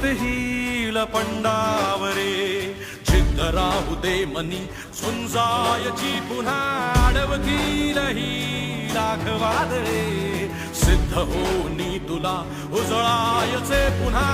hill पंडावरे जिद्द राहू दे मनी झुंजायची पुन्हा अडवतील ही लाखवादळे सिद्ध होनी तुला उजळायचे पुन्हा